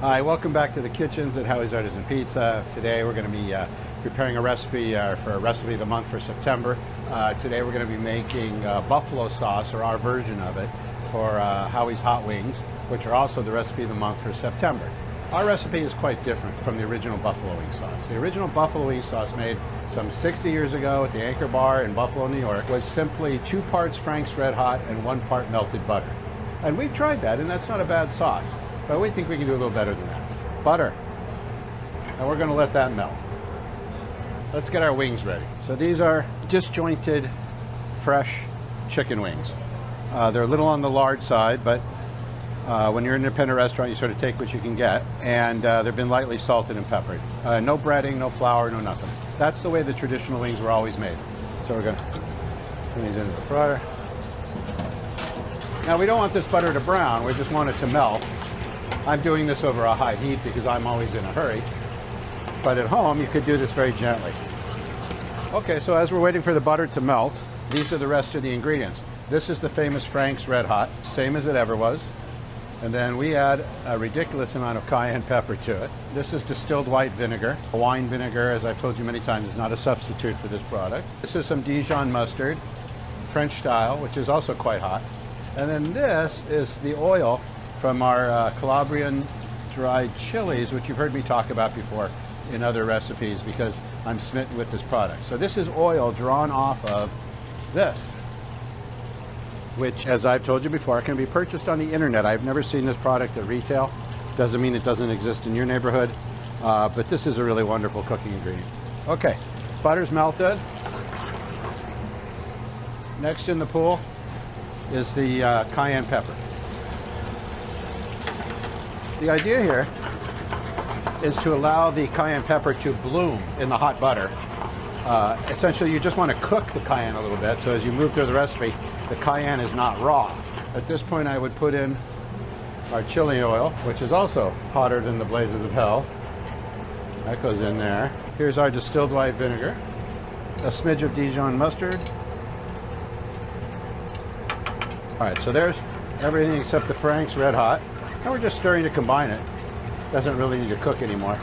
Hi, welcome back to the kitchens at Howie's Artisan Pizza. Today we're going to be preparing a recipe for a recipe of the month for September. Today we're going to be making buffalo sauce, or our version of it, for Howie's Hot Wings, which are also the recipe of the month for September. Our recipe is quite different from the original buffalo wing sauce. The original buffalo wing sauce, made some 60 years ago at the Anchor Bar in Buffalo, New York, was simply 2 parts Frank's Red Hot and 1 part melted butter. And we've tried that, and that's not a bad sauce. But we think we can do a little better than that. Butter. And we're going to let that melt. Let's get our wings ready. So these are disjointed, fresh chicken wings. They're a little on the large side, but when you're in an independent restaurant, you sort of take what you can get. And they've been lightly salted and peppered. No breading, no flour, no nothing. That's the way the traditional wings were always made. So we're going to put these into the fryer. Now we don't want this butter to brown, we just want it to melt. I'm doing this over a high heat because I'm always in a hurry. But at home, you could do this very gently. Okay, so as we're waiting for the butter to melt, these are the rest of the ingredients. This is the famous Frank's Red Hot, same as it ever was. And then we add a ridiculous amount of cayenne pepper to it. This is distilled white vinegar. Wine vinegar, as I've told you many times, is not a substitute for this product. This is some Dijon mustard, French style, which is also quite hot. And then this is the oil from our Calabrian dried chilies, which you've heard me talk about before in other recipes because I'm smitten with this product. So this is oil drawn off of this, which, as I've told you before, can be purchased on the internet. I've never seen this product at retail. Doesn't mean it doesn't exist in your neighborhood, but this is a really wonderful cooking ingredient. Okay, butter's melted. Next in the pool is the cayenne pepper. The idea here is to allow the cayenne pepper to bloom in the hot butter. Essentially, you just want to cook the cayenne a little bit, so as you move through the recipe, the cayenne is not raw. At this point, I would put in our chili oil, which is also hotter than the blazes of hell. That goes in there. Here's our distilled white vinegar, a smidge of Dijon mustard. All right, so there's everything except the Frank's Red Hot. And we're just stirring to combine it. Doesn't really need to cook anymore.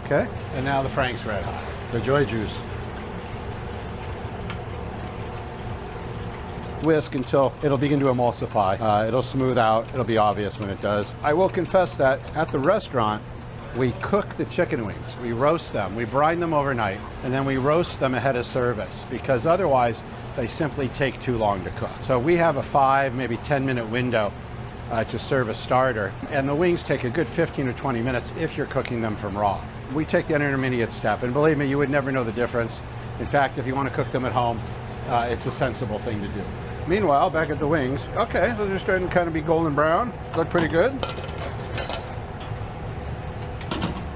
Okay, and now the Frank's Red Hot, the Joy Juice. Whisk until it'll begin to emulsify. It'll smooth out. It'll be obvious when it does. I will confess that at the restaurant, we cook the chicken wings. We roast them. We brine them overnight, and then we roast them ahead of service because otherwise they simply take too long to cook. So we have a 5, maybe 10-minute window to serve a starter, and the wings take a good 15 or 20 minutes if you're cooking them from raw. We take the intermediate step, and believe me, you would never know the difference. In fact, if you want to cook them at home, it's a sensible thing to do. Meanwhile, back at the wings, okay, those are starting to kind of be golden brown. Look pretty good.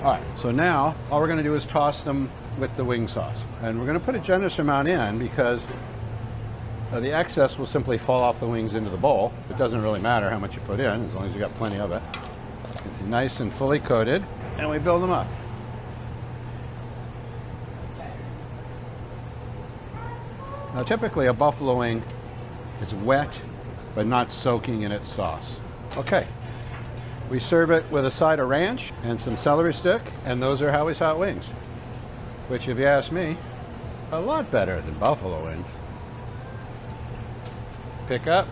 All right, so now all we're going to do is toss them with the wing sauce, and we're going to put a generous amount in because the excess will simply fall off the wings into the bowl. It doesn't really matter how much you put in, as long as you got plenty of it. You can see nice and fully coated, and we build them up. Now typically a buffalo wing is wet, but not soaking in its sauce. Okay, we serve it with a side of ranch and some celery stick, and those are Howie's Hot Wings, which, if you ask me, a lot better than buffalo wings. Pick up.